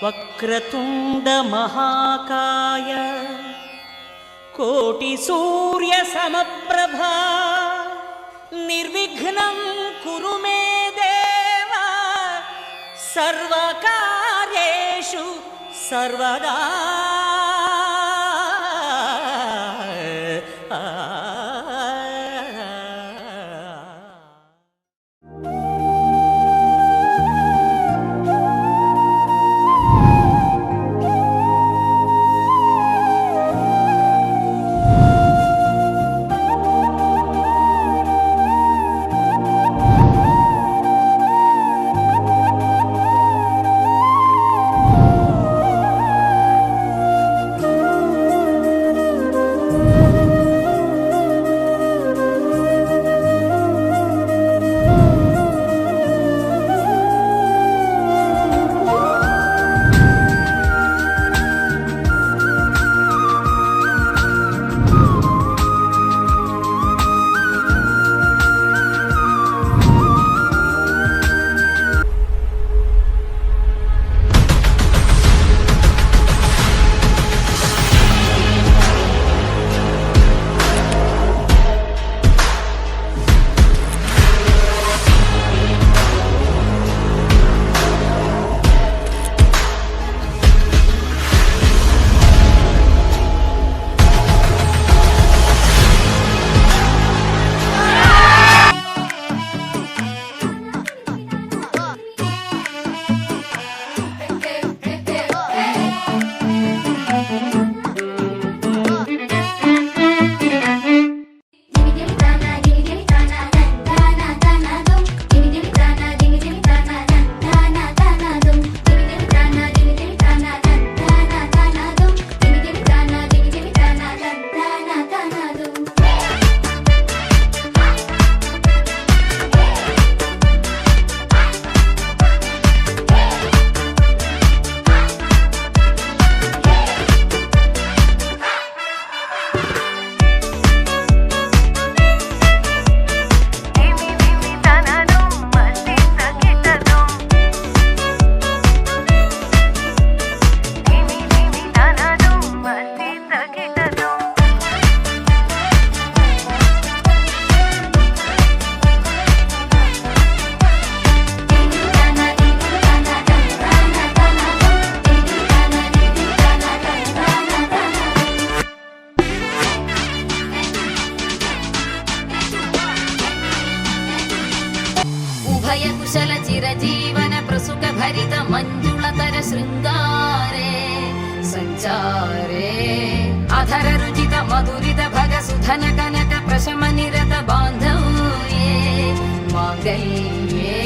వక్రతుండ మహాకాయ కోటి సూర్య సమప్రభా నిర్విఘ్నం కురు మే దేవ సర్వకార్యేషు సర్వదా. కుశల చిరజీవన ప్రసుక భరిత మంజుళతర శృంగారే సంచారే అధర రుచిత మధురిత భగ సుధన కనక ప్రశమ నిరత బాంధవ్యే మాంగళ్యే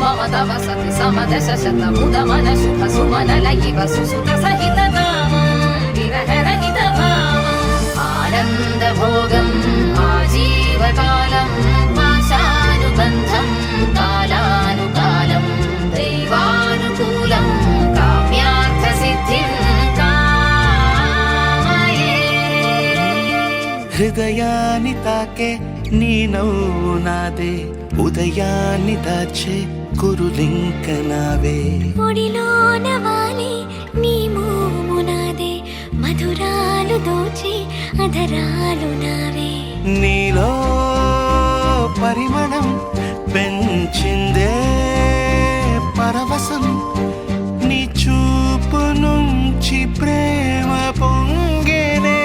మమ తవ సతి సమదశ శత ముదమన శుభ సుమన లయివ సుసుత సహిత కామం విరహ రహిత భావం ఆనంద భోగం ఆజీవకాలం పాశానుబంధం కాలానుకాలం దైవానుకూలం కామ్యార్థ సిద్ధిం కామయే. హృదయాన్ని తాకే నీ నవ్వు నాదే ఉదయాన్ని దాచే కురులింక నావే ఒడిలోన వాలి నీ మోము నాదే మధురాలు దోచి అధరాలు నావే నీలో పరిమళం పెంచిందే పరవశం నీ చూపు నుంచి ప్రేమ పొంగేనే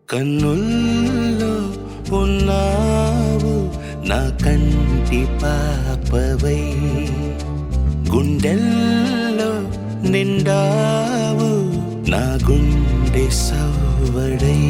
కన్నుల్లో ఉన్నావు నా కంటి పాపవై గుండెల్లో నిండావు నా గుండె సవ్వడై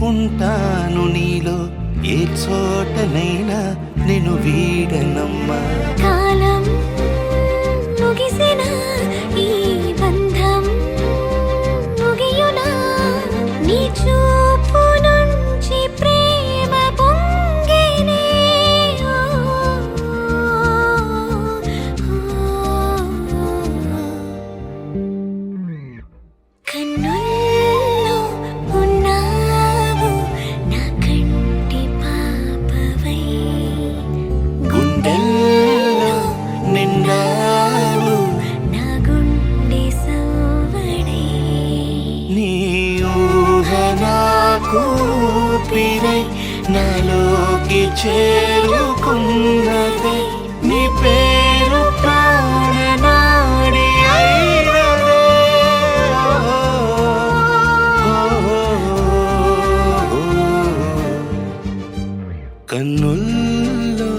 ఉంటాను నీలో ఏ చోటనైనా నేను వీడనమ్మా. కాలం ముగిసిన ఈ బంధం ముగియునా నీ చూపు నుంచి ప్రేమ పొంగేనే కన్నుల్లో ఉన్నావు నా కంటి పాపవై గుండెల్లో నిండావు నా గుండె సవ్వడై నీ ఊహ నాకు ఊపిరై నాలోకి చేరుకున్నదే నీ పేరు ప్రాణనాడి అయినదే. కన్నుల్లో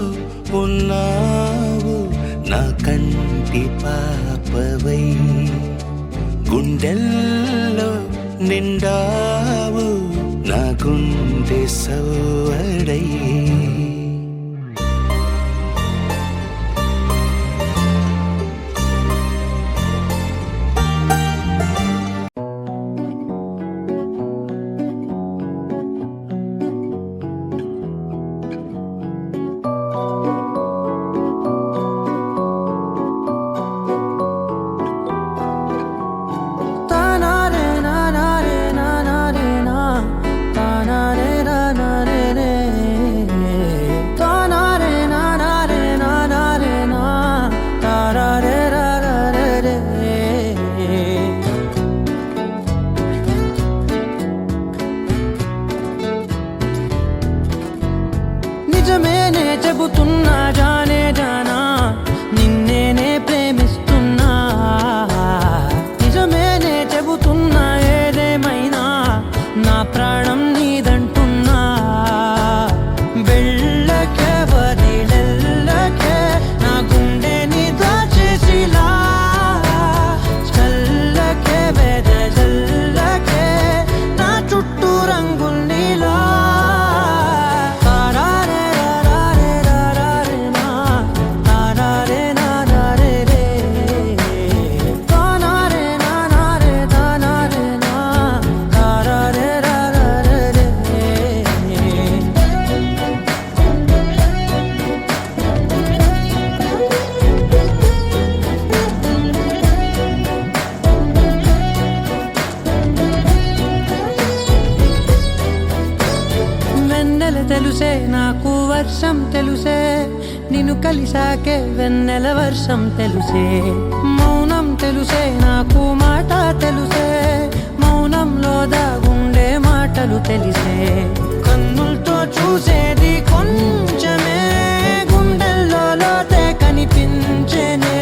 ఉన్నావు నా కంటి పాపవై గుండెల్లో నిండావు నా గుండె సవ్వడై. నిజమేనే చెబుతున్నా జానే జానా నిన్నేనే ప్రేమిస్తున్నా. నిజమేనే చెబుతున్నా ఏదేమైనా నా ప్రాణం నీదంటున్నా. వెళ్ళకే వదిలెల్లకే నా గుండెని దాచేసిలా చల్లకే వెదజల్లకే నా చుట్టూ రంగుల్నిలా. తెలుసే నాకు వర్షం తెలుసే నిన్ను కలిసాకే వెన్నెల వర్షం తెలుసే. మౌనం తెలుసే నాకు మాట తెలుసే మౌనంలో దాగుండే మాటలు తెలిసే. కన్నులతో చూసేది కొంచెమే గుండెల్లో లోతే కనిపించేనే.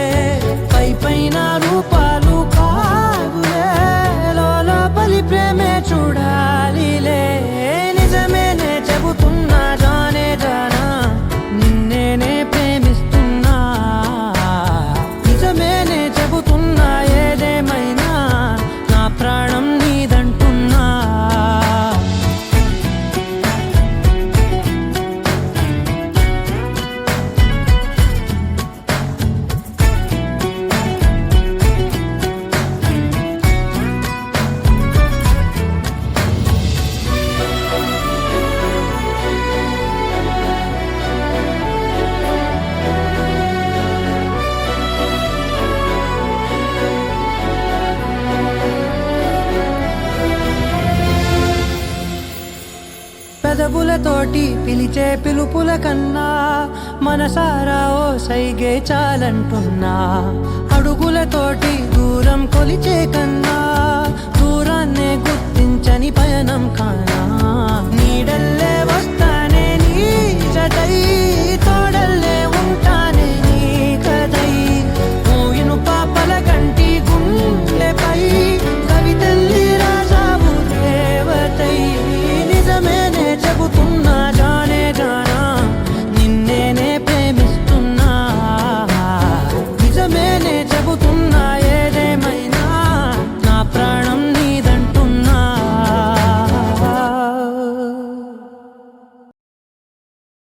పై పైన రూపాలు కాదులే లోపలి ప్రేమే చూడాలిలే. నిజమేనే చెబుతున్నా జానే జానా నిన్నేనే ప్రేమిస్తున్నా. నిజమేనే చెబుతున్నా ఏదేమైనా నా ప్రాణం నీదంటున్నా. పెదవులతోటి పిలిచే పిలుపుల కన్నా మనసారా ఓ సైగే చాలంటున్నా. అడుగులతోటి దూరం కొలిచే కన్నా దూరాన్నే గుర్తించని పయనం కానా. నీడల్ల